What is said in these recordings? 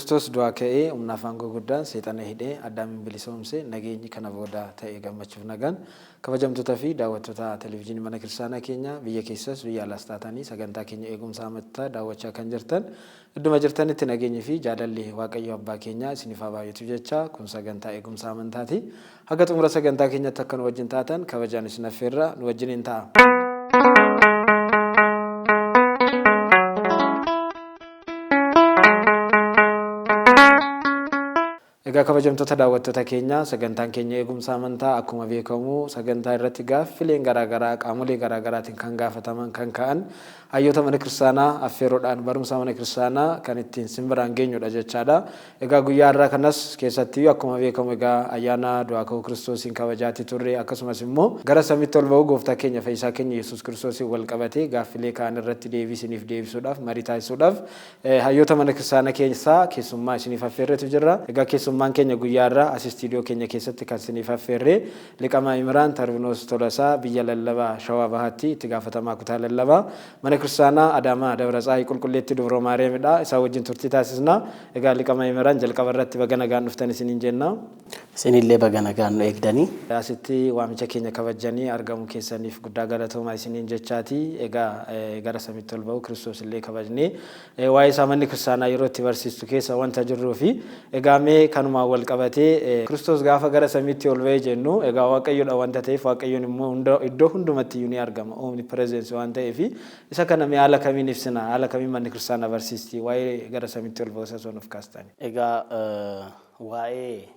Kiristoos du'aa ka'ee humna afaan gurguddaan seexana hidhee Addaamiin bilisoomse nageenyi kana booda ta'ee gammachuuf nagaan kabajamtootaa fi daawwattoota televezyiinii mana kiristaanaa keenya biyya keessas biyya alaas taatanii sagantaa keenya eegumsa amantaa daawwachaa kan jirtan idduma jirtanitti nageenyi fi jaalalli Waaqayyo abbaa keenya isiniif haa baay'atu jecha kun sagantaa eegumsa amantaati. Haga xumura sagantaa keenyatti akka nu wajjin taatan kabajaan isin affeerra nu wajjiniin ta'a. Egaa kabajamtoota daawwattoota keenya sagantaan keenya eegumsa amantaa akkuma beekamu sagantaa irratti gaaffileen garaagaraa qaamolee garaagaraatiin kan gaafataman kan ka'an hayyoota mana kiristaanaa affeeroodhaan barumsa mana kiristaanaa kan ittiin simbiraan geenyudha jechaadha. Egaa guyyaa irraa kanas keessatti akkuma beekamu egaa ayyaana du'aa ka'uu Kiristoosiin kabajaatti turre akkasumas immoo gara samiitti ol ba'uu gooftaa keenya fayyisaa keenya Yesuus Kiristoosiin wal qabatee gaaffilee kaan irratti deebii isiniif deebisuudhaaf marii taasisuudhaaf hayyoota mana kiristaanaa keessaa keessummaa isiniif affeerretu jira. Egaa keessummaan keenya guyyaa irraa as istiidiyoo keenya keessatti kan isiniif affeerree liqamaa Imiraan Tarbiinoos Tolasaa biyya lallabaa Shawaa Bahaatti itti gaafatamaa kutaa lallabaa mana kiristaanaa Adaamaa Dabratsaayii Qulqulleetti Dubroo Maariyaamidha. Isaa wajjin turtii taasisna. Egaa liqamaa Imiraan jalqaba irratti baga nagaan dhuftan isiniin jenna. Isinillee baga nagaan nu eegdanii. Asitti waamicha keenya kabajanii argamu keessaniif guddaa galatoomaa isiniin jechaati. Egaa gara samiitti ol ba'uu Kiristoos illee kabajnee waa'ee isaa manni kiristaanaa yeroo itti barsiistu keessa wanta jirruu fi egaa mee kanuma wal qabatee Kiristoos gaafa gara samiitti ol ba'ee jennu egaa Waaqayyoodha wanta ta'eef Waaqayyoon immoo iddoo hundumatti ni argama omnipresence waan ta'eef isa kana mee haala kamiin ibsina haala kamiin manni kiristaanaa barsiisti waa'ee gara samiitti ol ba'uu isa nuuf kaastani. Egaa waa'ee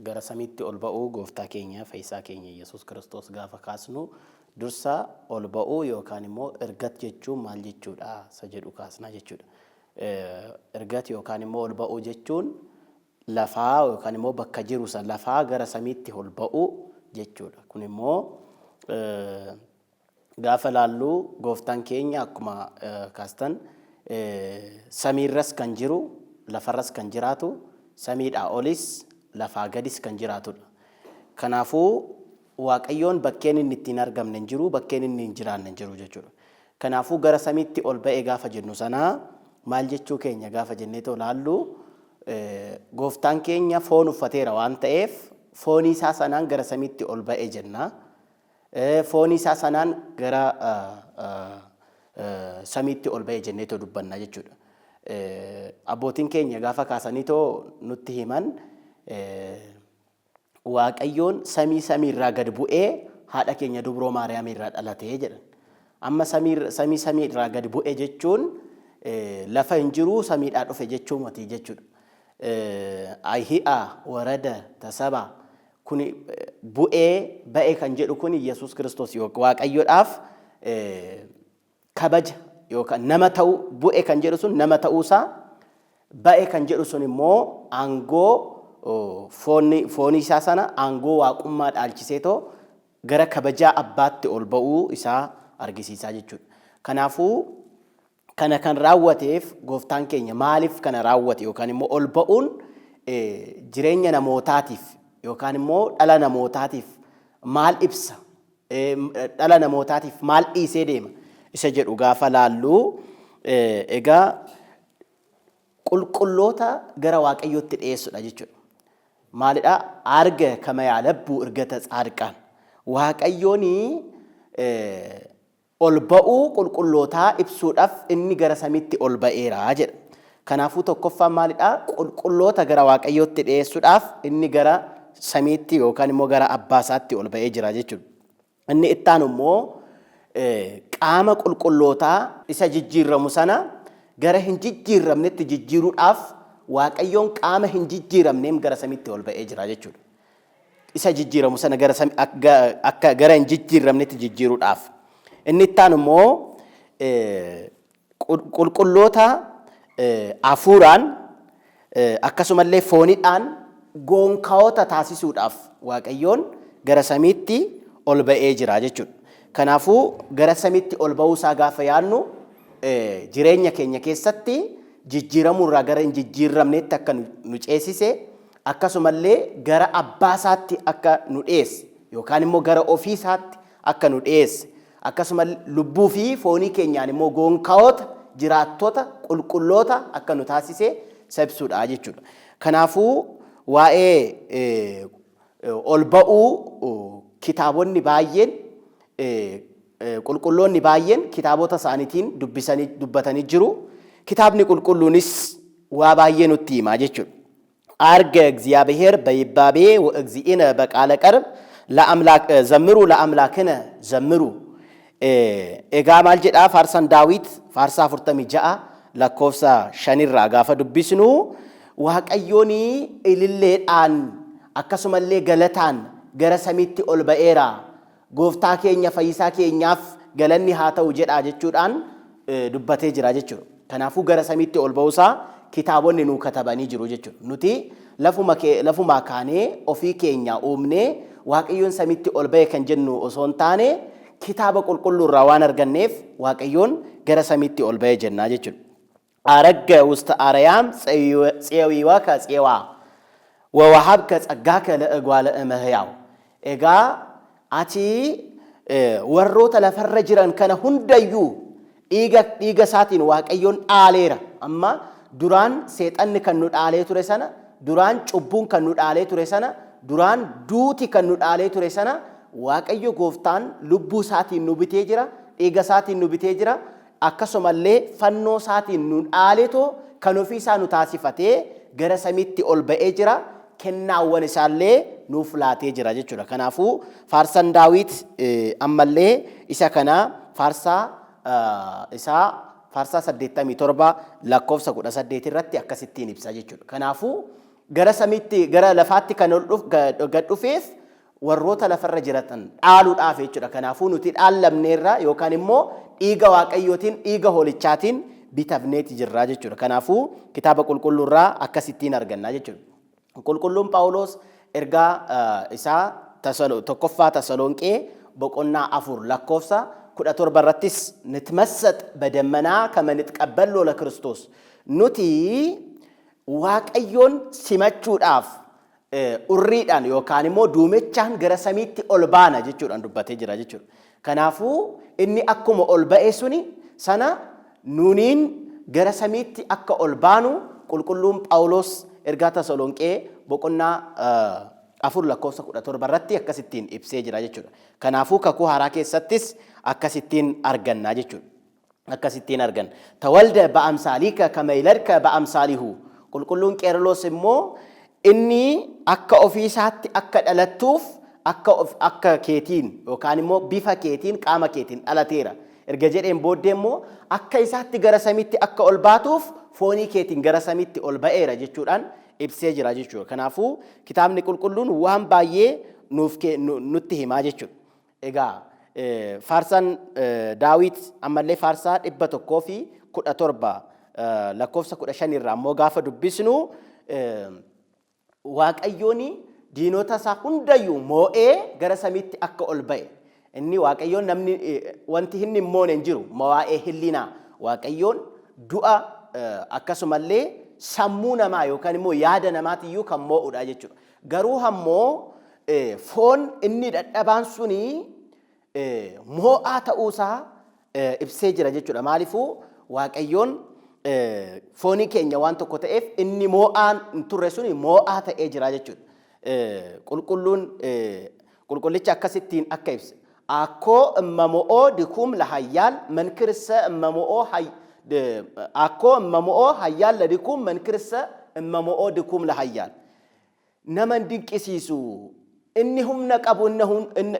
gara samiitti ol ba'uu gooftaa keenya fayyisaa keenya Yesuus Kiristoos gaafa kaasnu dursa ol ba'uu yookaan immoo ergat jechuun maal jechuudha isa jedhu kaasna jechuudha. Ergat yookaan immoo ol ba'uu jechuun lafaa yookaan immoo bakka jiru san lafaa gara samiitti ol ba'uu jechuudha. Kun immoo gaafa laallu gooftaan keenya akkuma kaastan samiirras kan jiru lafarras kan jiraatu samiidhaa olis lafaa gadis kan jiraatudha. Kanaafuu Waaqayyoon bakkeen inni ittiin argamne hin jiru bakkeen inni hin jiraanne hin jiru jechuudha. Kanaafuu gara samiitti ol ba'ee gaafa jennu sanaa maal jechuu keenya gaafa jenneetoo laallu gooftaan keenya foon uffateera waan ta'eef foon isaa sanaan gara samiitti ol ba'ee jenna. Foon isaa sanaan gara samiitti ol ba'ee jenneetoo dubbanna jechuudha. Abbootiin keenya gaafa kaasaniitoo nutti himan Waaqayyoon samii irraa gad bu'ee haadha keenya Dubroo Maariyaam irraa dhalatee jedhan. Amma samii irraa gad bu'ee jechuun lafa hin jiru samiidhaa dhufe jechuu mati jechuudha. Ahi'a warada tasaba kun bu'ee ba'e kan jedhu kun Yesuus Kiristoos Waaqayyoodhaaf kabaja yookaan nama ta'u bu'e kan jedhu sun nama ta'uusaa ba'e kan jedhu sun immoo aangoo foon isaa sana aangoo waaqummaa dhaalchiseetoo gara kabajaa abbaatti ol ba'uu isaa argisiisaa jechuudha. Kanaafuu kana kan raawwateef gooftaan keenya maaliif kana raawwate yookaan immoo ol ba'uun jireenya namootaatiif yookaan immoo dhala namootaatiif maal ibsa dhala namootaatiif maal dhiisee deema isa jedhu gaafa laallu egaa qulqulloota gara Waaqayyootti dhiyeessudha jechuudha. Maalidha arga kama yaalabbuu ergata tsaadqaan Waaqayyoon ol ba'uu qulqullootaa ibsuudhaaf inni gara samiitti ol ba'eera jedha. Kanaafuu tokkoffaan maalidha qulqulloota gara Waaqayyootti dhiyeessuudhaaf inni gara samiitti yookaan immoo gara abbaasaatti ol ba'ee jira jechuudha. Inni ittaan immoo qaama qulqullootaa isa jijjiiramu sana gara hin jijjiiramnetti jijjiiruudhaaf Waaqayyoon qaama hin jijjiiramneem gara samiitti ol ba'ee jira jechuudha. Isa jijjiiramu sana akka gara hin jijjiiramnetti jijjiiruudhaaf. Inni ittaan immoo qulqulloota hafuuraan akkasumallee foonidhaan goonkaa'ota taasisuudhaaf Waaqayyoon gara samiitti ol ba'ee jira jechuudha. Kanaafuu gara samiitti ol ba'uusaa gaafa yaadnu jireenya keenya keessatti jijjiiramurraa gara hin jijjiiramnetti akka nu ceesise akkasumallee gara abbaasaatti akka nu dhiyeesse yookaan immoo gara ofiisaatti akka nu dhiyeesse akkasuma lubbuu fi foonii keenyaan immoo goonkaa'ota jiraattota qulqulloota akka nu taasise ibsuudha jechuudha. Kanaafuu waa'ee ol ba'uu kitaabonni baay'een qulqulloonni baay'een kitaabota isaaniitiin dubbatanii jiru. Kitaabni qulqulluunis waa baay'ee nutti himaa jechuudha. አርገ እግዚአብሔር በይባቤ ወእግዚእነ በቃለ ቀርብ ለአምላክ ዘምሩ ለአምላክነ ዘምሩ ኤጋ ማል ጀዳ ፋርሳን ዳዊት ፋርሳ ፉርተሚ ጃአ ለኮፍሳ ሸኒራ ጋፈ ዱቢስኑ ዋቀዮኒ ኢልሌዳን አከሱመሌ ገለታን ገረሰሚቲ ኦልበኤራ ጎፍታ ኬኛ ፈይሳ ኬኛፍ ገለኒ ሃተው ጀዳ ጀቹዳን ዱበቴ ጅራ ጀቹ ከናፉ ገረሰሚቲ ኦልበውሳ kitaabonni nu katabanii jiru jechuudha. Nuti lafuma kaanee ofii keenya uumnee Waaqayyoon samitti ol ba'e kan jennu osoo hin taane kitaaba qulqulluu irraa waan arganneef Waaqayyoon gara samitti ol ba'e jennaa jechuudha. Aragga wusta arayam tsewiwa ka tsewa wawahabka tsaggaaka la'egwaala emahyaw. Egaa ati warroota lafarra jiran kana hundayyuu dhiiga isaatiin Waaqayyoon dhaaleera. Amma duraan seexanni kan nu dhaalee ture sana, duraan cubbuun kan nu dhaalee ture sana, duraan duuti kan nu dhaalee ture sana, Waaqayyo gooftaan lubbuu isaatiin nu bitee jira, dhiiga isaatiin nu bitee jira, akkasumallee fannoo isaatiin nu dhaaleetoo kan ofii isaa nu taasifatee gara samiitti ol ba'ee jira, kennaawwan isaallee nuuf laatee jira jechuudha. Kanaafuu faarsaan Daawit ammallee isa kana faarsaa isaa faarsaa 87 lakkoofsa 18 irratti akkasittiin ibsa jechuudha. Kanaafuu gara samiitti gara lafaatti kan gad dhufeef warroota lafarra jiratan dhaaluudhaaf jechuudha. Kanaafuu nuti dhaallamneerra yookaan immoo dhiiga Waaqayyootiin dhiiga hoolichaatiin bitafneeti jirra jechuudha. Kanaafuu kitaaba qulqulluurraa akkasittiin arganna jechuudha. Qulqulluun Phaawulos ergaa isaa tokkoffaa Tasalonqee boqonnaa 4 lakkoofsa 17 irrattis nitmasat badamana kama nitqabballo la Kristos nuti Waaqayyoon simachuudhaaf urriidhaan yookaan immoo duumechaan gara samiitti ol baana jechuudhaan dubbatee jira jechuudha. Kanaafuu inni akkuma ol ba'e suni sana nuuniin gara samiitti akka ol baanu qulqulluun Phaawulos ergaa Tasalonqee boqonnaa 4 lakkoofsa 17 irratti akkasittiin ibsee jira jechuudha. Kanaafuu kakuu haaraa keessattis akkasittiin arganna jechuudha. Akkasittiin argan. Tawalda ba'amsaalika kamaylarka ba'amsaalihu. Qulqulluun Qeerloos immoo inni akka ofiisaatti akka dhalattuuf akka keetiin yookaan immoo bifa keetiin qaama keetiin dhalateera. Erga jedheen booddee immoo akka isaatti gara samiitti akka ol baatuuf foonii keetiin gara samiitti ol ba'eera jechuudhaan ibsee jira jechuudha. Kanaafuu kitaabni qulqulluun waan baay'ee nutti himaa jechuudha. Egaa faarsaan Daawit ammallee faarsaa 117 lakkoofsa 15 irraa immoo gaafa dubbisnu Waaqayyoon diinota isaa hundayyuu moo'ee gara samiitti akka ol ba'e. Inni Waaqayyoon namni wanti inni moone hin jiru waa'ee hillinaa. Waaqayyoon du'a akkasumallee sammuu namaa yookaan immoo yaada namaatiyyuu kan moo'udha jechuudha. Garuu hammoo foon inni dadhabaan suni moo'aa ta'uusaa ibsee jira jechuudha. Maaliifuu Waaqayyoon foonii keenya waan tokko ta'eef inni moo'aan hin turre suni moo'aa ta'ee jira jechuudha. Qulqullicha akkasittiin akka ibse. Akkoo immamo'oo dikum lahayyaal mankirsa immamo'oo akkoo immamo'oo hayyaal ladikum mankirsa immamo'oo dikum lahayyaal. Nama dinqisiisu inni humna qabu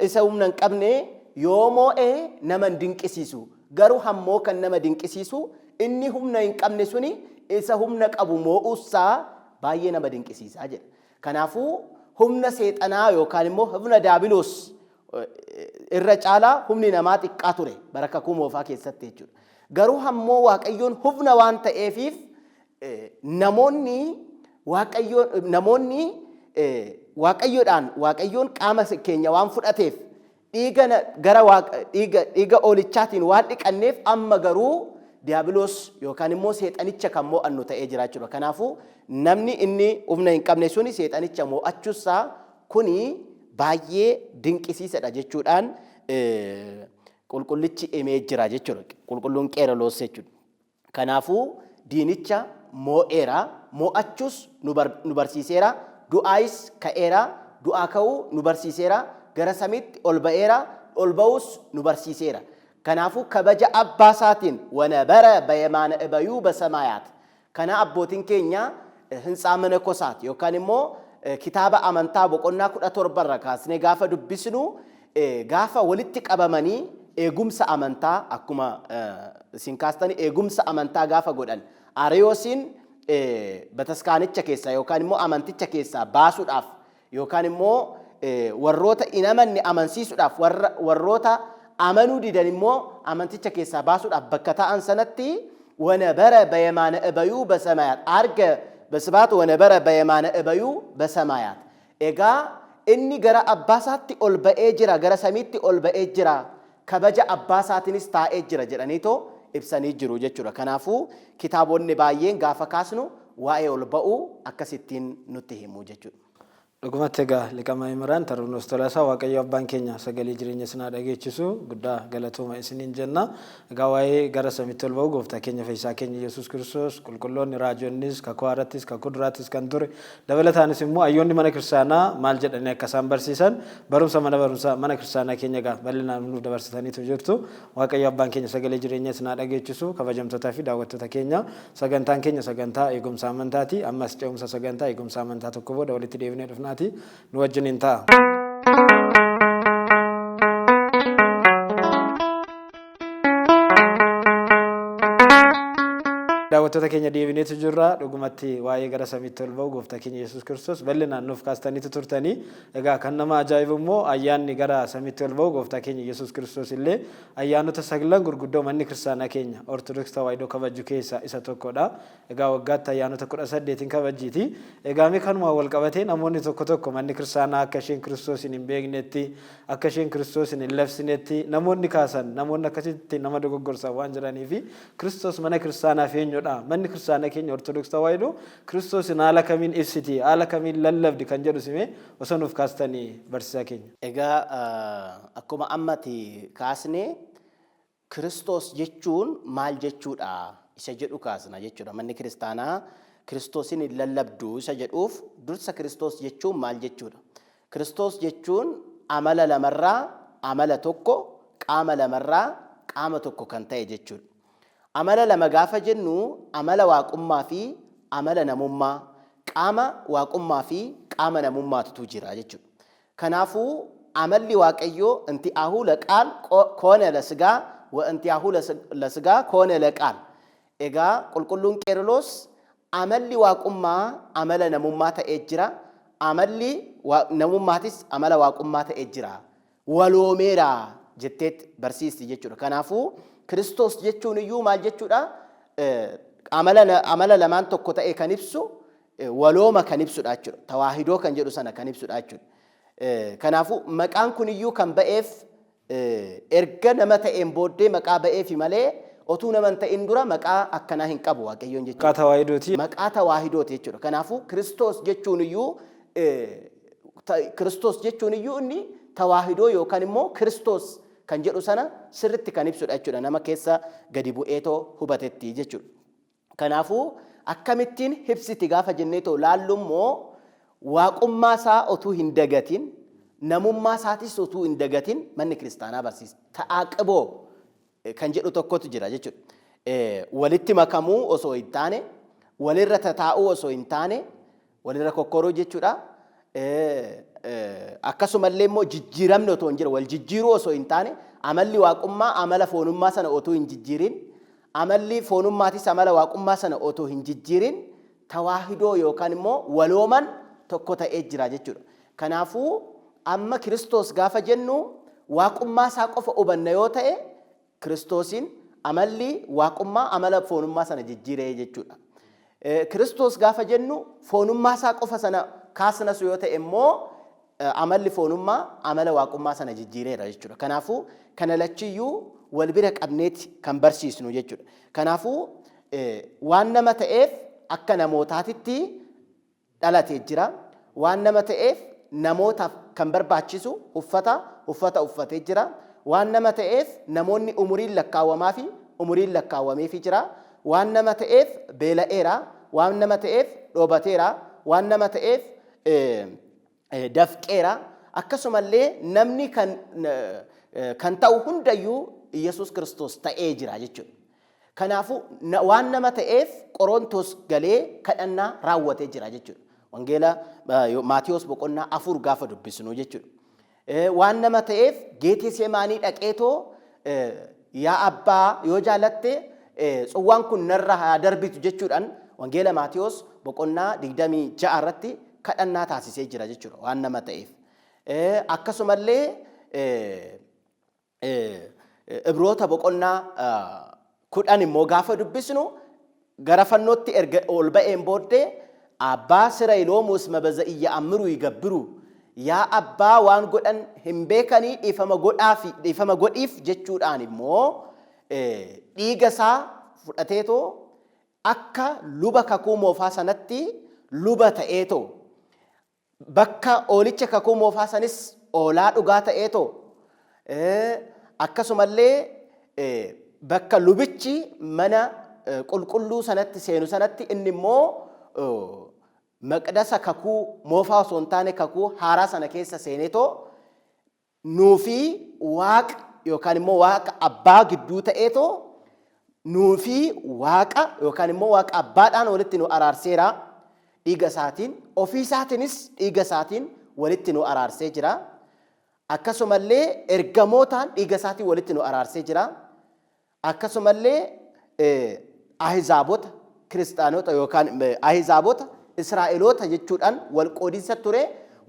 isa humna hin qabne yoo moo'ee nama dinqisiisu. Garuu hammoo kan nama dinqisiisu inni humna hin qabne suni isa humna qabu moo'uusaa baay'ee nama dinqisiisaa jedha. Kanaafuu humna seexanaa yookaan immoo humna daabiloos irra caalaa humni namaa xiqqaa ture bara kakuu moofaa keessatti jechuudha. Garuu hammoo Waaqayyoon humna waan ta'eefiif namoonni Waaqayyoon qaama keenya waan fudhateef dhiiga oolichaatiin waan dhiqanneef amma garuu diiyaabiloos yookaan immoo seexanicha kan moo'annu ta'ee jira jechuudha. Kanaafuu namni inni humna hin qabne suni seexanicha moo'achuusaa kuni baay'ee dinqisiisadha jechuudhaan qulqullichi himee jira jechuudha. Qulqulluun Qeerloos jechuudha. Kanaafuu diinicha moo'eera mo'achus nu barsiiseera. Du'aayis ka'eera. Du'aa ka'uu nu barsiiseera. Gara samiitti ol ba'eera. Ol ba'uus nu barsiiseera. Kanaafuu kabaja abbaa isaatiin wanabara bayamaana ebayuu basamayaat. Kana abbootiin keenya hintsaa mana kosaati yookaan immoo kitaaba amantaa boqonnaa 17 irra kaasnee gaafa dubbisnu gaafa walitti qabamanii eegumsa amantaa akkuma isin kaastanii eegumsa amantaa gaafa godhan Ariyoosiin bataskaanicha keessaa yookaan immoo amanticha keessaa baasuudhaaf yookaan immoo warroota hin amanne amansiisuudhaaf warroota amanuu didan immoo amanticha keessaa baasuudhaaf bakka ta'an sanatti wanabara bayamaana ebayuu basamayaat arga basbaat wanabara bayamaana ebayuu basamayaat. Egaa inni gara abbaa isaatti ol ba'ee jira, gara samiitti ol ba'ee jira, kabaja abbaa isaatiinis taa'ee jira jedhaniitoo ibsanii jiru jechuudha. Kanaafuu kitaabonni baay'een gaafa kaasnu waa'ee ol ba'uu akkasittiin nutti himu jechuudha. Dhugumatti egaa liqama Imraan Tarruunos Tolaasaa Waaqayyo abbaan keenya sagalee jireenya isinaa dhageechisu guddaa galatooma isiniin jenna. Egaa waa'ee gara samiitti ol ba'uu gooftaa keenya fayyisaa keenya Yesuus Kiristoos qulqulloonni raajonnis kakuu haaraattis kakuu duraattis kan ture dabalataanis immoo ayyoonni mana kiristaanaa maal jedhanii akka isaan barsiisan barumsa mana kiristaanaa keenya egaa bal'inaan nuuf dabarsitaniitu jirtu. Waaqayyo abbaan keenya sagalee jireenya isinaa dhageechisu kabajamtootaa fi daawwattoota keenya sagantaan keenya sagantaa eegumsa amantaati. Ammas ce'umsa sagantaa eegumsa amantaa tokko booda walitti deebinee dhufna. Nu wajjiniin ta'a. Daawwattoota keenya deebineetu jirra. Dhugumatti waa'ee gara samiitti ol ba'uu gooftaa keenya Yesuus Kiristoos bal'inaan nuuf kaastaniitu turtanii. Egaa kan nama ajaa'ibu immoo ayyaanni gara samiitti ol ba'uu gooftaa keenya Yesuus Kiristoos illee ayyaanota saglan gurguddoo manni kiristaanaa keenya Ortodoksii Tawaahidoo kabaju keessaa isa tokkodha. Egaa waggaatti ayyaanota 18 kabajiiti. Egaa mee kanuma wal qabatee namoonni tokko manni kiristaanaa akka isheen Kiristoosin hin beeknetti, akka isheen Kiristoosin hin labsinetti namoonni kaasan, namoonni akkasitti nama dogoggorsan waan jiraniifi Kiristoos mana kiristaanaa feenyudha. Manni kiristaanaa keenya Ortodoksii Tawaahidoo Kiristoosin haala kamiin ibsiti, haala kamiin lallabdi kan jedhu simee osoo nuuf kaastanii barsiisaa keenya. Egaa akkuma ammati kaasne Kiristoos jechuun maal jechuudha isa jedhu kaasna jechuudha. Manni kiristaanaa Kiristoosin hin lallabdu isa jedhuuf dursa Kiristoos jechuun maal jechuudha. Kiristoos jechuun amala lamarraa amala tokko, qaama lamarraa qaama tokko kan ta'e jechuudha. Amala lama gaafa jennu amala waaqummaa fi amala namummaa, qaama waaqummaa fi qaama namummaatu jira jechuudha. Kanaafuu amalli waaqayyoo inti ahuu laqaal koone lasgaa wa inti ahuu lasgaa koone laqaal. Egaa qulqulluun Qeerloos amalli waaqummaa amala namummaa ta'ee jira. Amalli namummaatis amala waaqummaa ta'ee jira. Waloomeera jetteet barsiisti jechuudha. Kanaafuu Kiristoos jechuun iyyuu maal jechuudha? Amala lamaan tokko ta'e kan ibsu walooma kan ibsudha jechuudha. Tawaahidoo kan jedhu sana kan ibsudha jechuudha. Kanaafuu maqaan kun iyyuu kan ba'eef erga nama ta'een booddee maqaa ba'eefi malee otuu nama hin ta'in dura maqaa akkanaa hin qabu Waaqayyoon jechuudha. Maqaa tawaahidooti. Maqaa tawaahidooti jechuudha. Kanaafuu Kiristoos jechuun iyyuu inni tawaahidoo yookaan immoo Kiristoos kan jedhu sana sirritti kan ibsudha jechuudha. Nama keessa gadi bu'eetoo hubatetti jechuudha. Kanaafuu akkamittiin ibsiti gaafa jenneetoo laallu immoo waaqummaa isaa otuu hin dagatin, namummaa isaatis otuu hin dagatin manni kiristaanaa barsiisa. Ta'aaqiboo kan jedhu tokkotu jira jechuudha. Walitti makamuu osoo hin taane, walirra tataa'uu osoo hin taane, walirra kokkoruu jechuudha. Akkasumallee immoo jijjiiramni otoo hin jiru, wal jijjiiruu osoo hin taane, amalli waaqummaa amala foonummaa sana otoo hin jijjiirin, amalli foonummaatis amala waaqummaa sana otoo hin jijjiirin, tawaahidoo yookaan immoo walooman tokko ta'ee jira jechuudha. Kanaafuu amma Kiristoos gaafa jennu waaqummaa isaa qofa hubanna yoo ta'e, Kiristoosin amalli waaqummaa amala foonummaa sana jijjiiree jechuudha. Kiristoos gaafa jennu foonummaa isaa qofa sana kaasnas yoo ta'e immoo amalli foonummaa amala waaqummaa sana jijjiireera jechuudha. Kanaafuu kana lachiyyuu wal bira qabneeti kan barsiisnu jechuudha. Kanaafuu waan nama ta'eef akka namootaatitti dhalatee jira. Waan nama ta'eef namootaaf kan barbaachisu uffata uffatee jira. Waan nama ta'eef namoonni umuriin lakkaawwamaa fi umuriin lakkaawwameefii jira. Waan nama ta'eef beela'eera. Waan nama ta'eef dhoobateera waan nama ta'eef dafqeera akkasumallee namni kan ta'u hundayyuu Yesuus Kiristoos ta'ee jira jechuudha. Kanaafuu waan nama ta'eef Qorontos galee kadhannaa raawwatee jira jechuudha. Wangeela Maatiyos boqonnaa 4 gaafa dubbisnu jechuudha. Waan nama ta'eef Geetesemaanii dhaqeetoo yaa abbaa yoo jaalatte tsuwwaan kun narra haa darbitu jechuudhaan Wangeela Maatiyos boqonnaa 26 irratti kadhannaa taasisee jira jechuudha waan nama ta'eef. Akkasumallee Ibroota boqonnaa 10 immoo gaafa dubbisnu gara fannootti erga ol ba'een booddee abbaa sira iloomus mabaza iyya amru yigabbiru yaa abbaa waan godhan hin beekanii dhiifama godhiif jechuudhaan immoo dhiiga isaa fudhateetoo akka luba kakuu moofaa sanatti luba ta'eetoo bakka oolicha kakuu moofaa sanis oolaa dhugaa ta'eetoo akkasumallee bakka lubichi mana qulqulluu sanatti seenu sanatti inni immoo maqdasa kakuu moofaa osoo hin taane kakuu haaraa sana keessa seeneetoo nuufi waaqa yookaan immoo waaqa abbaa gidduu ta'eetoo nuufi waaqa yookaan immoo waaqa abbaadhaan walitti nu araarseera dhiiga isaatiin ofii isaatiinis dhiiga isaatiin walitti nu araarsee jira. Akkasumallee ergamootaan dhiiga isaatiin walitti nu araarsee jira. Akkasumallee ahizaabota kiristaanota yookaan ahizaabota Israa'eloota jechuudhaan walqoodinsa ture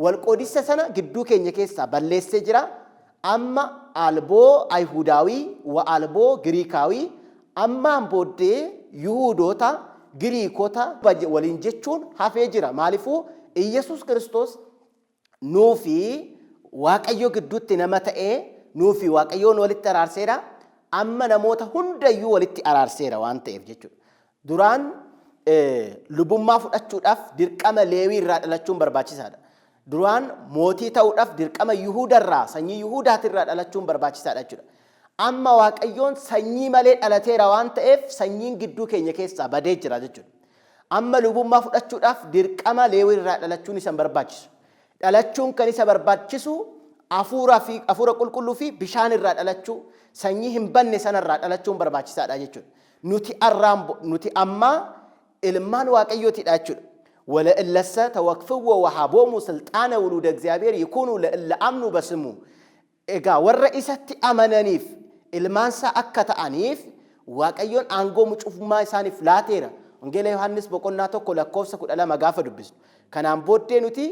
walqoodinsa sana gidduu keenya keessaa balleessee jira. Amma alboo Ayihudaawii wa alboo Giriikaawii ammaan booddee Yihuudoota Giriikota waliin jechuun hafee jira. Maaliifuu Iyesuus Kiristoos nuufi Waaqayyo gidduutti nama ta'ee nuufi Waaqayyoon walitti araarseera. Amma namoota hundayyuu walitti araarseera waan ta'eef jechuudha. Duraan lubummaa fudhachuudhaaf dirqama Leewii irraa dhalachuun barbaachisaadha. Duraan mootii ta'uudhaaf dirqama Yihuudarraa sanyii Yihuudaatirraa dhalachuun barbaachisaadha jechuudha. Amma Waaqayyoon sanyii malee dhalateera waan ta'eef sanyiin gidduu keenya keessaa badee jira jechuudha. Amma lubummaa fudhachuudhaaf dirqama Leewii irraa dhalachuun isa barbaachisu. Dhalachuun kan isa barbaachisu hafuura qulqulluu fi bishaan irraa dhalachuu sanyii hin banne sanarraa dhalachuun barbaachisaadha jechuudha. Nuti amma ilmaan Waaqayyootiidha jechuudha. Wala illasa tawaqfu wa habomu sultana wulud እግዚአብሔር ይኩኑ ለአምኑ በስሙ egaa warra isatti amananiif ilmaansa akka ta'aniif Waaqayyoon aangoo mucufummaa isaaniif laateera. Wangeela Yohaannis boqonnaa 1 lakkoofsa 12 gaafa dubbisnu. Kanaan booddee nuti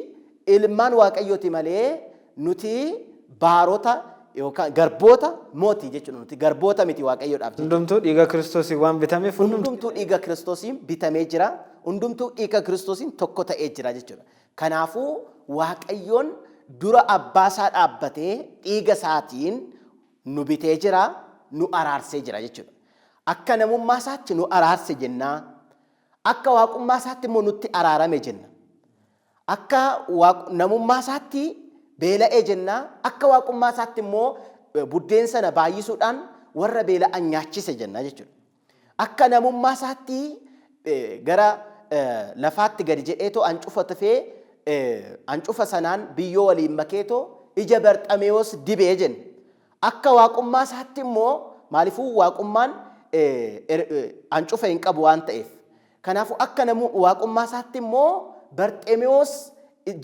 ilmaan Waaqayyooti malee nuti baarota yookaan garboota mootii jechuudha. Nuti garboota miti Waaqayyoodhaaf. Hundumtuu dhiiga Kiristoosiin waan bitameef hundumtuu dhiiga Kiristoosiin bitamee jira. Hundumtuu dhiiga Kiristoosiin tokko ta'ee jira jechuudha. Kanaafuu Waaqayyoon dura abbaasaa dhaabbatee dhiiga isaatiin nu bitee jira, nu araarsee jira jechuudha. Akka namummaa isaatti nu araarse jennaa. Akka waaqummaa isaatti immoo nutti araarame jenna. Akka namummaa isaatti beela'ee jennaa. Akka waaqummaa isaatti immoo buddeen sana baay'isuudhaan warra beela'an nyaachise jenna jechuudha. Akka namummaa isaatti gara lafaatti gadi jedheetoo ancufatee ancufa sanaan biyyoo waliin makeetoo ija Barxameewos dibee jenna. Akka waaqummaa isaatti immoo maaliifuu waaqummaan ancufa hin qabu waan ta'eef. Kanaafuu akka waaqummaa isaatti immoo Barxameewos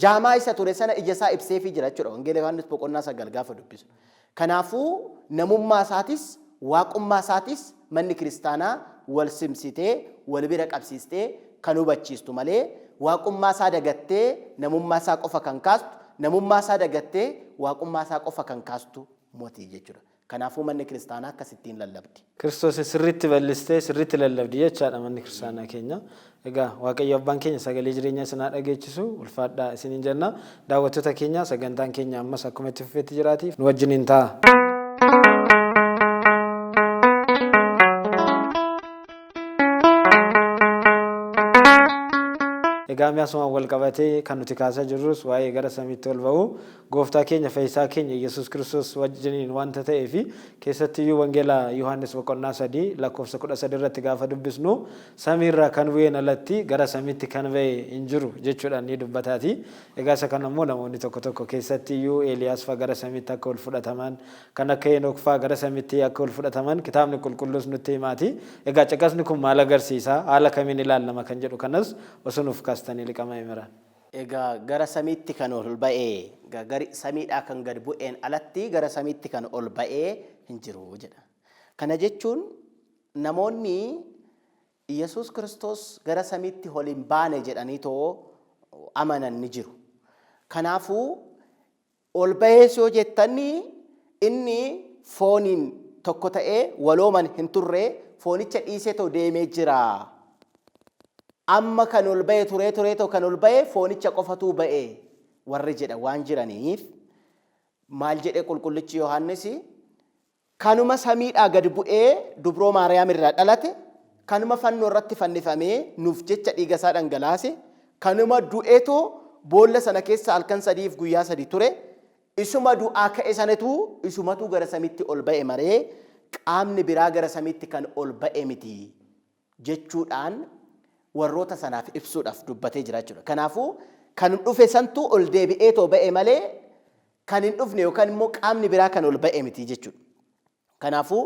jaamaa isa ture sana ija isaa ibseefii jira jechuudha. Wangeela Yohaannis boqonnaa 9 gaafa dubbisu. Kanaafuu namummaa isaatis waaqummaa isaatis manni kiristaanaa wal simsitee wal bira qabsiistee kan hubachiistu malee waaqummaa isaa dagattee namummaa isaa qofa kan kaastu namummaa isaa dagattee waaqummaa isaa qofa kan kaastu mootii jechuudha. Kanaafuu manni kiristaanaa akkasittiin lallabdi. Kiristoos sirriitti bal'istee sirriitti lallabdi jechaadha manni kiristaanaa keenya. Egaa Waaqayyo abbaan keenya sagalee jireenyaa isinaa dhageechisu ulfaadhaa isiniin jenna. Daawwattoota keenya sagantaan keenya ammas akkuma itti fufeetti jiraatiif nu wajjiniin ta'a. egaa mi'asuma wal qabatee kan nuti kaasaa jirrus waa'ee gara samiitti ol ba'uu gooftaa keenya fayyisaa keenya Yesuus Kiristoos wajjiniin wanta ta'ee fi keessattiyyuu wangeela Yohaannis boqonnaa 3 lakkoofsa 13 irratti gaafa dubbisnu samiirraa kan bu'een alatti gara samiitti kan ba'e hin jiru jechuudhaan ni dubbataati. Egaa isa kana immoo namoonni tokko tokko keessattiyyuu Eeliyaas fa'aa gara samiitti akka ol fudhataman kan akka Henook fa'aa gara samiitti akka ol fudhataman kitaabni qulqulluus nutti himaati. Egaa caqasni kun maal agarsiisa? Haala kamiin ilaalama kan jedhu kanas osoo nuuf kaastanii liqama himiraan. Egaa gara samiitti kan ol ba'ee gari samiidhaa kan gad bu'een alatti gara samiitti kan ol ba'ee hin jiru jedha. Kana jechuun namoonni Yesuus Kiristoos gara samiitti ol hin baane jedhanii too amanan ni jiru. Kanaafuu ol ba'ee yoo jettanii inni fooniin tokko ta'ee walooman hin turre foonicha dhiisee too deemee jira. Amma kan ol ba'e turee too kan ol ba'e foonicha qofatu ba'e warri jedha waan jiraniif maal jedhe qulqullichi Yohaannis kanuma samiidhaa gad bu'ee dubroo Maariyaam irraa dhalate kanuma fannoo irratti fannifamee nuuf jecha dhiiga isaa dhangalaase kanuma du'eetoo boolla sana keessa halkan 3 fi guyyaa 3 ture isuma du'aa ka'e sanatu isumatu gara samiitti ol ba'e maree qaamni biraa gara samiitti kan ol ba'e miti jechuudhaan warroota sanaaf ibsuudhaaf dubbatee jira jechuudha. Kanaafuu kan dhufe santu ol deebi'ee too ba'e malee kan hin dhufne yookaan immoo qaamni biraa kan ol ba'e miti jechuudha. Kanaafuu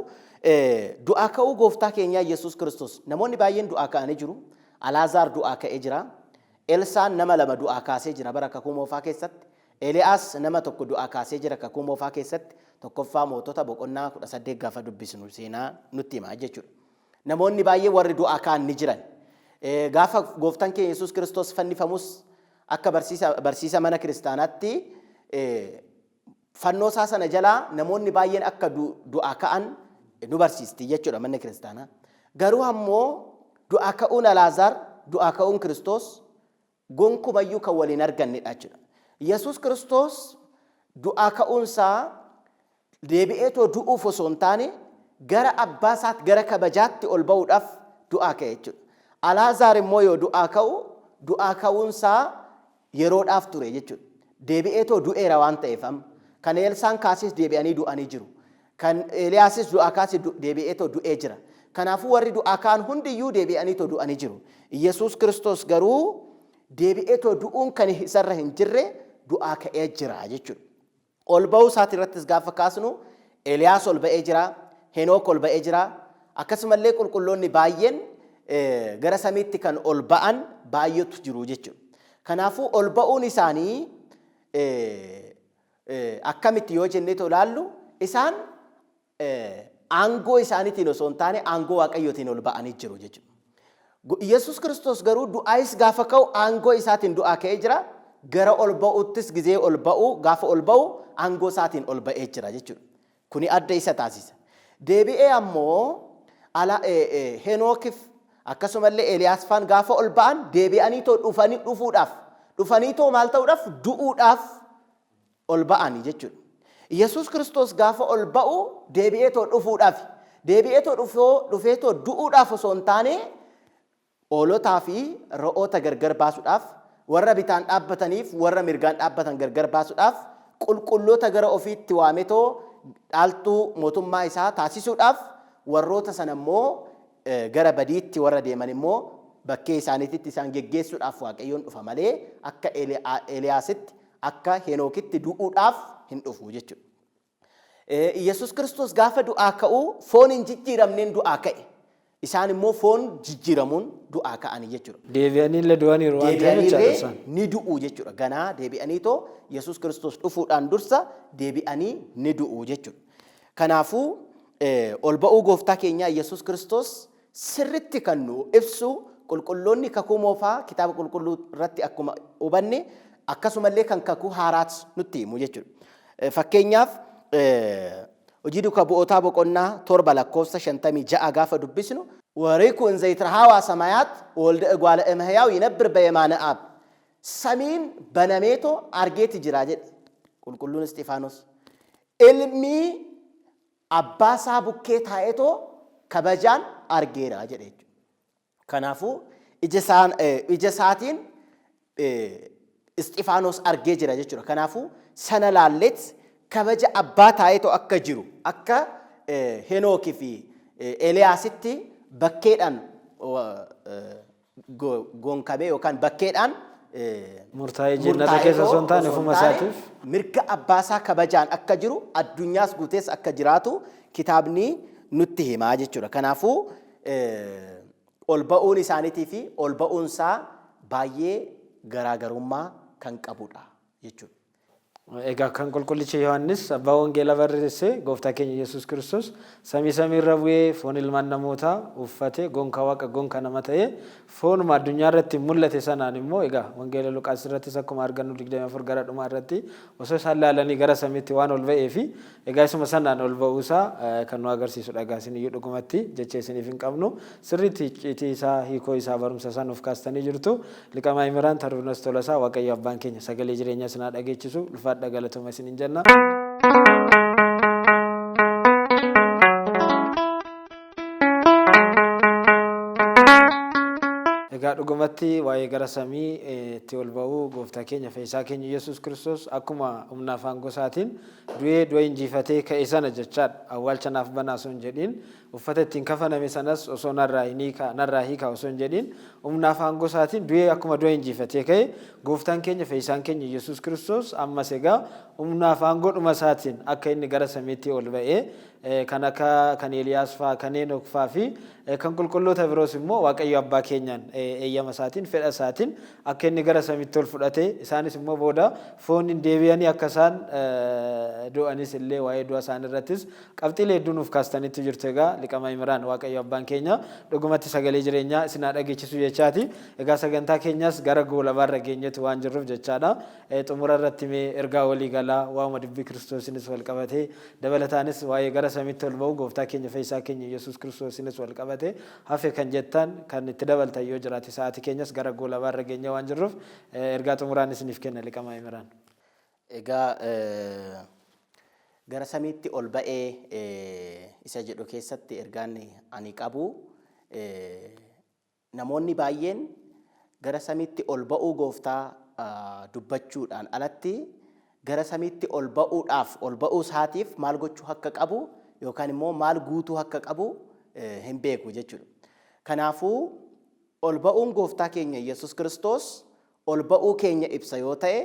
du'aa ka'uu gooftaa keenyaa Yesuus Kiristoos namoonni baay'een du'aa ka'anii jiru. Alaazaar du'aa ka'ee jira. Elsaan nama 2 du'aa kaasee jira bara kakuu moofaa keessatti. Eeliyaas nama 1 du'aa kaasee jira kakuu moofaa keessatti. Tokkoffaa mootota boqonnaa 18 gaafa dubbisnu seenaa nutti hima jechuudha. Namoonni baay'ee warri du'aa ka'an ni jiran. Gaafa gooftaan keenya Yesuus Kiristoos fannifamus akka barsiisa mana kiristaanaatti fannoo isaa sana jalaa namoonni baay'een akka du'aa ka'an nu barsiisti jechuudha manni kiristaanaa. Garuu ammoo du'aa ka'uun Alaazaar du'aa ka'uun Kiristoos gonkumayyuu kan waliin argannedha jechuudha. Yesuus Kiristoos du'aa ka'uunsaa deebi'eetoo du'uuf osoo hin taane gara abbaa isaatti gara kabajaatti ol ba'uudhaaf du'aa ka'e jechuudha. Alaazaar immoo yoo du'aa ka'u du'aa ka'uunsaa yeroodhaaf ture jechuudha. Deebi'eetoo du'eera waan ta'eef kan Elsaan kaasis deebi'anii du'anii jiru. Kan Eeliyaasis du'aa kaasis deebi'eetoo du'ee jira. Kanaafuu warri du'aa ka'an hundiyyuu deebi'aniitoo du'anii jiru. Yesuus Kiristoos garuu deebi'eetoo du'uun kan isarra hin jirre du'aa ka'ee jira jechuudha. Ol ba'uu isaati irrattis gaafa kaasnu Eeliyaas ol ba'ee jira, Henook ol ba'ee jira. Akkasumallee qulqulloonni baay'een gara samiitti kan ol ba'an baay'eetu jiru jechuudha. Kanaafuu ol ba'uun isaanii akkamitti yoo jennee ilaallu isaan aangoo isaaniitiin osoo hin taane aangoo Waaqayyootiin ol ba'anii jiru jechuudha. Yesuus Kiristoos garuu du'aayis gaafa ka'u aangoo isaatiin du'aa ka'ee jira. Gara ol ba'uttis gizee ol ba'u gaafa ol ba'u aangoo isaatiin ol ba'ee jira jechuudha. Kuni adda isa taasisa. Deebi'ee ammoo Henookiif akkasumallee Eeliyaas faan gaafa ol ba'an deebi'aniitoo dhufaniitoo maal ta'uudhaaf du'uudhaaf ol ba'anii jechuudha. Yesuus Kiristoos gaafa ol ba'u deebi'eetoo dhufuudhaaf deebi'eetoo dhufeetoo du'uudhaaf osoo hin taane hoolotaa fi re'oota gargar baasuudhaaf warra bitaan dhaabbataniif warra mirgaan dhaabbatan gargar baasuudhaaf qulqulloota gara ofiitti waametoo dhaaltuu mootummaa isaa taasisuudhaaf warroota sana immoo gara badiitti warra deeman immoo bakkee isaaniitti isaan geggeessuudhaaf Waaqayyoon dhufa malee akka Eeliyaasitti akka Henookitti du'uudhaaf hin dhufu jechuudha. Yesuus Kiristoos gaafa du'aa ka'u foon hin jijjiiramneen du'aa ka'e. Isaan immoo foon jijjiiramuun du'aa ka'anii jechuudha. Deebi'anii illee du'aniiru waan ta'eef ni du'u jechuudha. Ganaa deebi'aniitoo Yesuus Kiristoos dhufuudhaan dursa deebi'anii ni du'u jechuudha. Kanaafuu ol ba'uu gooftaa keenyaa Yesuus Kiristoos sirritti kan nu ibsu qulqulloonni kakuu moofaa kitaaba qulqulluu irratti akkuma hubanne akkasumallee kan kakuu haaraas nutti himu jechuudha. Fakkeenyaaf hojii duukaa bu'ootaa boqonnaa 7 lakkoofsa 56 gaafa dubbisnu ወሪኩን ዘይትረሃዋ ሰማያት ወልደ እጓለ እመሕያው ይነብር በየማነ አብ ሰሚን በነሜቶ አርጌት ጅራ ጀድ ቁልቁሉን እስጢፋኖስ ኢልሚ አባሳ ቡኬ ታኤቶ ከበጃን አርጌራ ጀደች ከናፉ ኢጀሳቲን Isxifaanos argee jira jechuudha. Kanaafuu sana laalleet kabaja abbaa taa'eetoo akka jiru akka Henookii fi Eeliyaasitti bakkeedhaan goonkabee yookaan bakkeedhaan murtaa'ee jannata keessa osoo hin taane ofuma isaatiif mirga abbaasaa kabajaan akka jiru addunyaas guutees akka jiraatu kitaabni nutti himaa jechuudha. Kanaafuu ol ba'uun isaaniitii fi ol ba'uunsaa baay'ee garaagarummaa kan qabudha jechuudha. Egaa kan qulqullichi Yohaannis abbaa wangeela barreesse gooftaa keenya Yesuus Kiristoos samii samiirra bu'ee foon ilmaan namootaa uffatee gonka waaqa gonka nama ta'ee foonuma addunyaa irratti mul'ate sanaan immoo egaa wangeela Luqaas irrattis akkuma argannu 24 gara dhumaa irratti osoo isaan laalanii gara samiitti waan ol ba'ee fi egaa isuma sanaan ol ba'uusaa kan nu agarsiisudha. Egaa isin iyyuu dhugumatti jecha isiniif hin qabnu sirriitti icciitii isaa hiikoo isaa barumsa isaa nuuf kaastanii jirtu. Liqamaa Imiraan Taruunas Tolasaa Waaqayyo abbaan keenya sagalee jireenyaa isin haa dhageechisu. Galatuma isinin jenna. Egaa dhugumatti waa'ee gara samii itti ol ba'uu gooftaa keenya fayyisaa keenya Yesuus Kiristoos akkuma humna afaan gosaatiin du'a injifatee ka'e sana jechaadha. Awwaalcha naaf banaa osoo hin jedhiin uffata ittiin kafaname sanas osoo narraa hiikaa osoo hin jedhiin humna afaan gosaatiin du'a akkuma du'a injifatee ka'e gooftaan keenya fayyisaan keenya Yesuus Kiristoos ammas egaa humna afaan godhuma isaatiin akka inni gara samiitti ol ba'ee kan akka kan Eeliyaas fa'aa kan Henook fa'aa fi kan qulqulloota biroos immoo Waaqayyo abbaa keenyaan eeyyama isaatiin fedha isaatiin akka inni gara samiitti ol fudhatee isaanis immoo booda fooniin deebi'anii akka isaan du'anis illee waa'ee du'a isaanii irrattis qabxiilee hedduu nuuf kaastanitti jirtu. Egaa liqama Imiraan Waaqayyo abbaan keenya dhugumatti sagalee jireenyaa isin haa dhageechisu jechaati. Egaa sagantaa keenyas gara goolabaarra geenyetu waan jirruuf jechaadha. Xumura irratti mee ergaa walii galaa waa'uma dubbii Kiristoosinis wal qabatee dabalataanis waa'ee gara samiitti ol ba'uu gooftaa keenya fayyisaa keenya Yesuus Kiristoosinis wal qabatee hafe kan jettan kan itti dabaltan yoo jiraate sa'aatii keenyas gara goolabaarra geenye waan jirruuf ergaa xumuraan isiniif kenna liqama Imiraan. Egaa gara samiitti ol ba'ee isa jedhu keessatti ergaan ani qabu namoonni baay'een gara samiitti ol ba'uu gooftaa dubbachuudhaan alatti gara samiitti ol ba'uudhaaf ol ba'uu isaatiif maal gochuu akka qabu yookaan immoo maal guutuu akka qabu hin beeku jechuudha. Kanaafuu ol ba'uun gooftaa keenya Yesuus Kiristoos ol ba'uu keenya ibsa yoo ta'e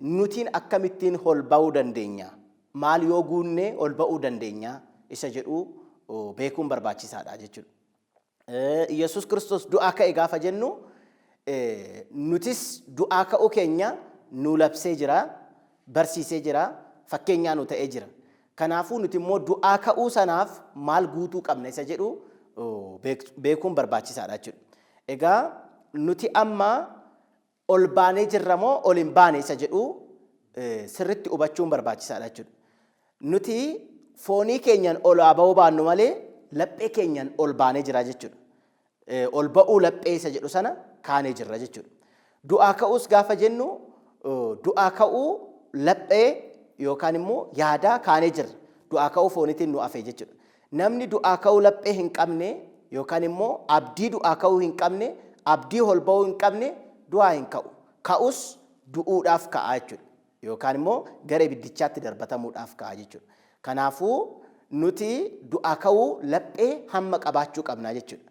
nutiin akkamittiin ol ba'uu dandeenya? Maal yoo guunnee ol ba'uu dandeenya? Isa jedhu beekuun barbaachisaadha jechuudha. Yesuus Kiristoos du'aa ka'e gaafa jennu nutis du'aa ka'uu keenya nu labsee jira, barsiisee jira, fakkeenyaa nu ta'ee jira. Kanaafuu nuti immoo du'aa ka'uu sanaaf maal guutuu qabna isa jedhu beekuun barbaachisaadha jechuudha. Egaa nuti amma ol baanee jirra moo ol hin baane isa jedhu sirriitti hubachuun barbaachisaadha jechuudha. Nuti foonii keenyan ol ba'uu baannu malee laphee keenyan ol baanee jira jechuudha. Ol ba'uu laphee isa jedhu sana kaanee jirra jechuudha. Du'aa ka'uus gaafa jennu du'aa ka'uu laphee yookaan immoo yaadaa kaanee jirra. Du'aa ka'uu foonitiin nu hafe jechuudha. Namni du'aa ka'uu laphee hin qabne yookaan immoo abdii du'aa ka'uu hin qabne, abdii ol ba'uu hin qabne du'aa hin ka'u. Ka'us du'uudhaaf ka'a jechuudha. Yookaan immoo gara ibiddichaatti darbatamuudhaaf ka'a jechuudha. Kanaafuu nuti du'aa ka'uu laphee hamma qabaachuu qabna jechuudha.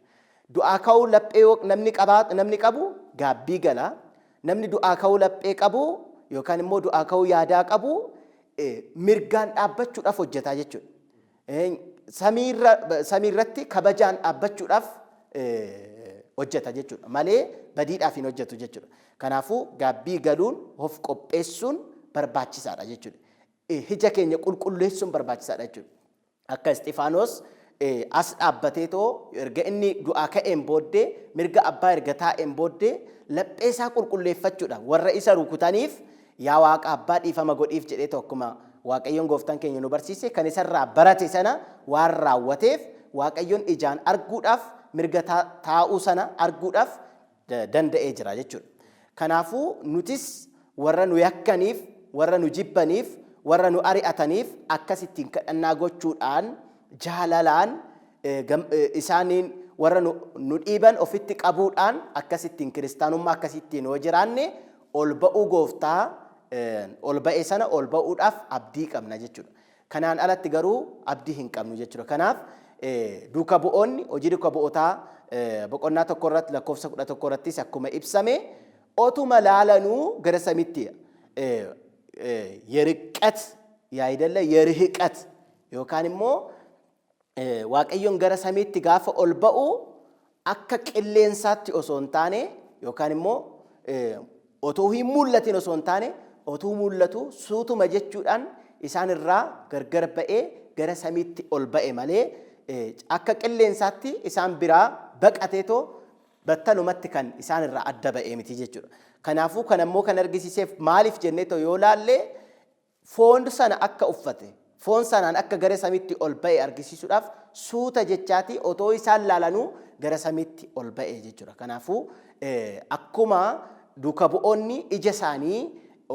Du'aa ka'uu laphee namni qabu gaabbii gala. Namni du'aa ka'uu laphee qabu yookaan immoo du'aa ka'uu yaadaa qabu mirgaan dhaabbachuudhaaf hojjetaa jechuudha. Samiirratti kabajaan dhaabbachuudhaaf hojjeta jechuudha. Malee badiidhaaf hin hojjetu jechuudha. Kanaafuu gaabbii galuun of qopheessuun barbaachisaadha jechuudha. Ija keenya qulqulleessuun barbaachisaadha jechuudha. Akka Isxifaanos as dhaabbateetoo erga inni du'aa ka'een booddee mirga abbaa erga taa'een booddee laphee isaa qulqulleeffachuudha. Warra isa rukutaniif yaa Waaqa abbaa dhiifama godhiif jedhee tokkuma Waaqayyoon gooftaan keenya nu barsiise kan isarraa barate sana waan raawwateef Waaqayyoon ijaan arguudhaaf mirga taa'uu sana arguudhaaf danda'ee jira jechuudha. Kanaafuu nutis warra nu yakkaniif, warra nu jibbaniif, warra nu ari'ataniif akkasittiin kadhannaa gochuudhaan jaalalaan isaaniin warra nu dhiiban ofitti qabuudhaan akkasittiin kiristaanummaa akkasittiin yoo jiraanne ol ba'uu gooftaa ol ba'e sana ol ba'uudhaaf abdii qabna jechuudha. Kanaan alatti garuu abdii hin qabnu jechuudha. Kanaaf duuka bu'oonni hojii duuka bu'ootaa boqonnaa tokko irratti lakkoofsa 11 irrattis akkuma ibsame otuma laalanuu gara samitti የርቀት ያይደለ የርህቀት yookaan immoo waaqayyoon gara samiitti gaafa ol ba'u akka qilleensaatti osoo hin taane yookaan immoo otoo hin mul'atin osoo hin taane otoo mul'atu suutuma jechuudhaan isaan irraa gargar ba'ee gara samiitti ol ba'e malee akka qilleensaatti isaan biraa baqateetoo battalumatti kan isaan irraa adda ba'ee miti jechuudha. Kanaafuu kan ammoo kan argisiiseef maaliif jenneetoo yoo laalle foon sana akka uffate foon sanaan akka gara samiitti ol ba'e argisiisuudhaaf suuta jechaati otoo isaan laalanuu gara samiitti ol ba'e jechuudha. Kanaafuu akkuma duuka bu'oonni ija isaanii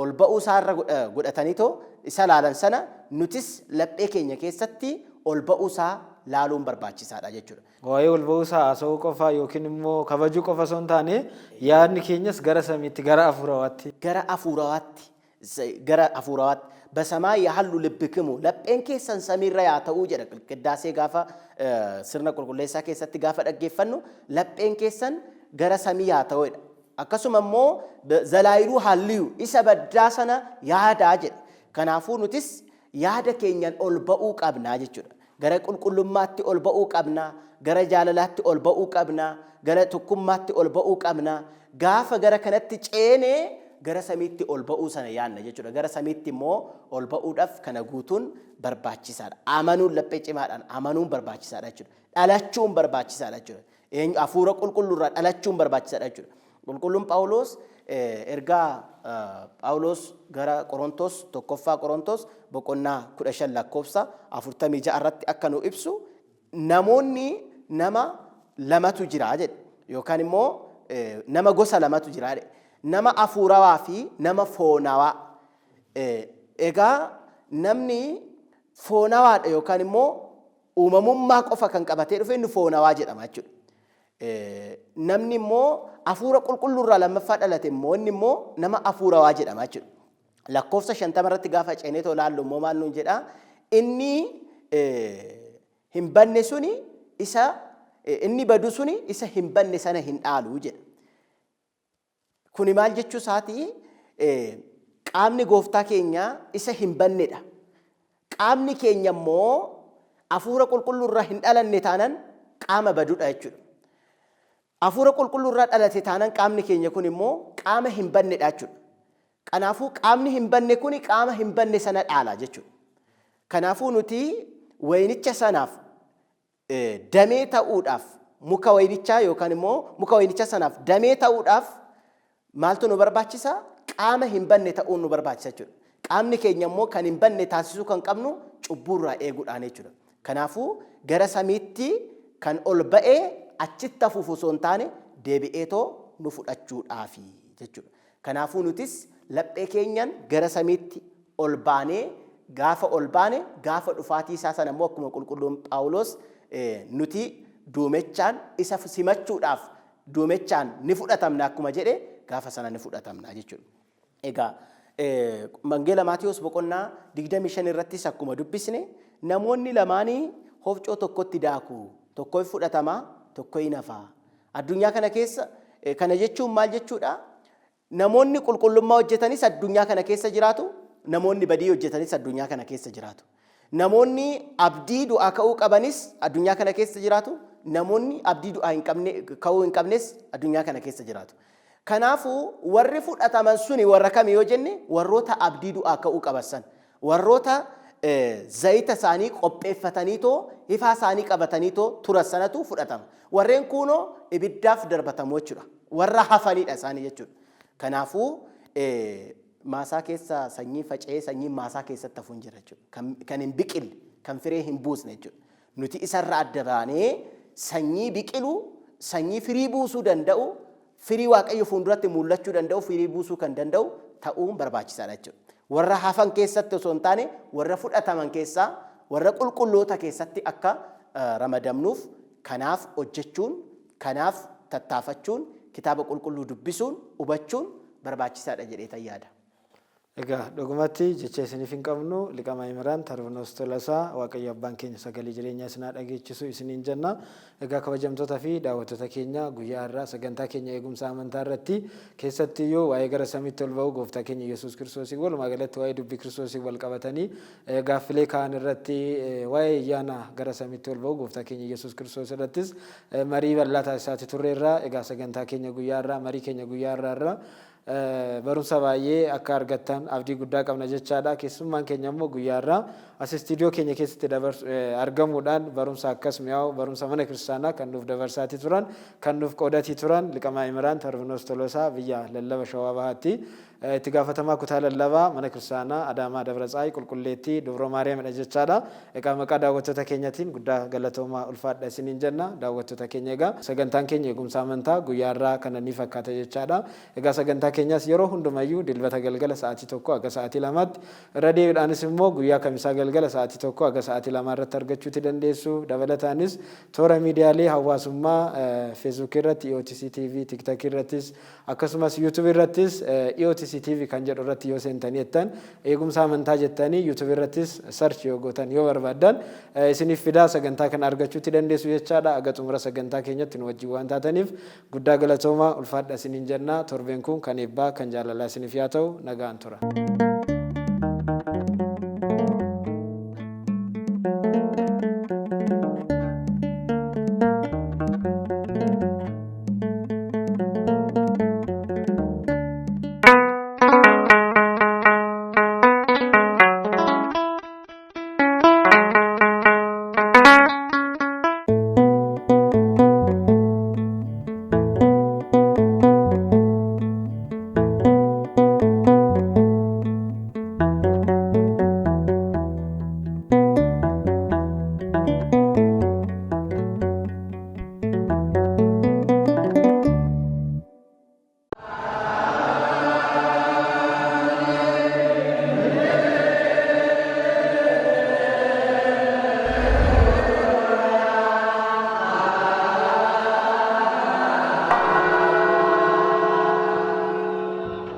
ol ba'uu isaarra godhataniitoo isa laalan sana nutis laphee keenya keessatti ol ba'uu isaa laaluun barbaachisaadha jechuudha. Waa'ee ol ba'uu isaa haasa'uu qofa yookiin immoo kabajuu qofa osoo hin taane yaadni keenyas gara samiitti gara afuurawaatti gara afuurawaatti በሰማይ ያህሉ ልብክሙ ለጴን ኬሰን ሰሚራ ያተው ጀደ ቅዳሴ ጋፋ ስርነ ቁልቁሌሳ ኬሰት ጋፋ ደገፈኑ ለጴን ኬሰን ገረ ሰሚ ያተው አከሱመሞ ዘላይሩ ሐልዩ ኢሰበዳሰነ ያዳ ጀደ ከናፉ ኑቲስ ያደ ኬኛን ኦልበኡ ቀብና ጀቹ ገረ ቁልቁሉማቲ ኦልበኡ ቀብና ገረ ጃለላቲ ኦልበኡ ቀብና ገረ ቱኩማቲ ኦልበኡ ቀብና ጋፋ ገረ ከነቲ ጨኔ gara samiitti ol ba'uu sana yaanna jechuudha. Gara samiitti immoo ol ba'uudhaaf kana guutuun barbaachisaadha. Amanuun laphee cimaadhaan amanuun barbaachisaadha jechuudha. Dhalachuun barbaachisaadha jechuudha. Hafuura qulqulluurraa dhalachuun barbaachisaadha jechuudha. Qulqulluun Phaawulos ergaa Phaawulos gara Qorontos tokkoffaa Qorontos boqonnaa 15 lakkoofsa 46 irratti akka nu ibsu namoonni nama lamatu jira jedhe yookaan immoo nama gosa lamatu jira jedhe. Nama afuurawaa fi nama foonawaa. Egaa namni foonawaadha yookaan immoo uumamummaa qofa kan qabatee dhufe inni foonawaa jedhama jechuudha. Namni immoo afuura qulqulluurraa lammaffaa dhalate immoo inni immoo nama afuurawaa jedhama jechuudha. Lakkoofsa 50 irratti gaafa ceeneetoo laallu immoo maal nuun jedhaa inni hin banne suni isa inni badu suni isa hin banne sana hin dhaalu jedha. Kuni maal jechuu isaati qaamni gooftaa keenya isa hin bannedha. Qaamni keenya immoo afuura qulqulluurraa hin dhalanne taanan qaama baduudha jechuudha. Afuura qulqulluurraa dhalate taanan qaamni keenya kun immoo qaama hin bannedha jechuudha. Kanaafuu qaamni hin banne kuni qaama hin banne sana dhaala jechuudha. Kanaafuu nuti wayinicha sanaaf damee ta'uudhaaf muka wayinichaa yookaan immoo muka wayinicha sanaaf damee ta'uudhaaf maaltu nu barbaachisa? Qaama hin banne ta'uun nu barbaachisa jechuudha. Qaamni keenya immoo kan hin banne taasisuu kan qabnu cubbuurraa eeguudhaan jechuudha. Kanaafuu gara samiitti kan ol ba'ee achitti hafuuf osoo hin taane deebi'eetoo nu fudhachuudhaafi jechuudha. Kanaafuu nutis laphee keenyan gara samiitti ol baanee gaafa ol baane gaafa dhufaatii isaa sana immoo akkuma qulqulluun Phaawulos nuti duumechaan isa simachuudhaaf duumechaan ni fudhatamna akkuma jedhe gaafa sana ni fudhatamna jechuudha. Egaa Wangeela Maatiyos boqonnaa 25 irrattis akkuma dubbisne namoonni lamaanii hofcoo tokkotti daaku tokko fudhatama tokko hafa. Addunyaa kana keessa kana jechuun maal jechuudha? Namoonni qulqullummaa hojjetanis addunyaa kana keessa jiraatu, namoonni badii hojjetanis addunyaa kana keessa jiraatu. Namoonni abdii du'aa ka'uu qabanis addunyaa kana keessa jiraatu, namoonni abdii du'aa ka'uu hin qabnes addunyaa kana keessa jiraatu. Kanaafuu warri fudhataman suni warra kami yoo jenne warroota abdii du'aa ka'uu qaban, warroota zayita isaanii qopheeffataniitoo ifaa isaanii qabataniitoo turan sanatu fudhatama. Warreen kunoo ibiddaaf darbatamu jechuudha. Warra hafanidha isaanii jechuudha. Kanaafuu maasaa keessa sanyii faca'ee sanyii maasaa keessatti hafuun jira jechuudha. Kan hin biqille, kan firee hin buusne jechuudha. Nuti isarraa adda baanee sanyii biqilu, sanyii firii buusuu danda'u, firii waaqayyo fuulduratti mul'achuu danda'u, firii buusuu kan danda'u ta'uun barbaachisaadha jechuudha. Warra hafan keessatti osoo hin taane warra fudhataman keessaa warra qulqulloota keessatti akka ramadamnuuf Kanaaf hojjechuun, kanaaf tattaafachuun, kitaaba qulqulluu dubbisuun, hubachuun barbaachisaadha jedhee yaada. Egaa dhugumatti jecha isiniif hin qabnu liqama Imiraan Tarbinos Tolasaa Waaqayyo abbaan keenya sagalee jireenyaa isin haa dhageechisu isiniin jenna. Egaa kabajamtoota fi daawwattoota keenya guyyaa har'aa sagantaa keenya eegumsa amantaa irratti keessatti yoo waa'ee gara samiitti ol ba'u gooftaa keenya Yesuus Kiristoosii walumaa galatti waa'ee dubbii Kiristoosii wal qabatanii gaaffilee kaan irratti waa'ee ayyaana gara samiitti ol ba'u gooftaa keenya Yesuus Kiristoos irrattis marii bal'aa taasisaa turreerra. Egaa sagantaa keenya guyyaa har'aa marii keenya guyyaa har'aa barumsa baay'ee akka argattan abdii guddaa qabna jechaadha. Keessummaan keenya immoo guyyaa har'aa as istiidiyoo keenya keessatti argamuudhaan barumsa akkas mi'aawu barumsa mana kiristaanaa kan nuuf dabarsaatii turan kan nuuf qoodatii turan liqamaa Imiraan Tarbinos Tolosaa biyya lallaba Shawaa Bahaatti itti gaafatamaa kutaa lallabaa mana kiristaanaa Adaamaa Dabratsaayii Qulqulleettii Dubro Maariyaamidha jechaadha. Egaa maqaa daawwattoota keenyatiin guddaa galatoomaa ulfaadha isiniin jenna. Daawwattoota keenya egaa sagantaan keenya eegumsa amantaa guyyaa har'aa kana ni fakkaata jechaadha. Egaa sagantaa keenyas yeroo hundumayyuu dilbata galgala sa'aatii tokko aga sa'aatii lamaatti irra deebiidhaanis immoo guyyaa kamisaa galgala sa'aatii tokko aga sa'aatii lamaa irratti argachuuti dandeessu. Dabalataanis toora miidiyaalee hawaasummaa feesbuukii irratti EOTC TV, TikTok irrattis akkasumas YouTube irrattis EOTC TV kan jedhu irratti yoo seentanii jettan eegumsa amantaa jettanii YouTube irrattis search yoo gootan yoo barbaadan isiniif fidaa sagantaa kana argachuuti dandeessu jechaadha. Aga xumura sagantaa keenyatti nu wajjin waan taataniif guddaa galatoomaa ulfaadha isiniin jenna. Torbeen kun kan eebbaa kan jaalalaa isiniif yaa ta'u nagaan tura.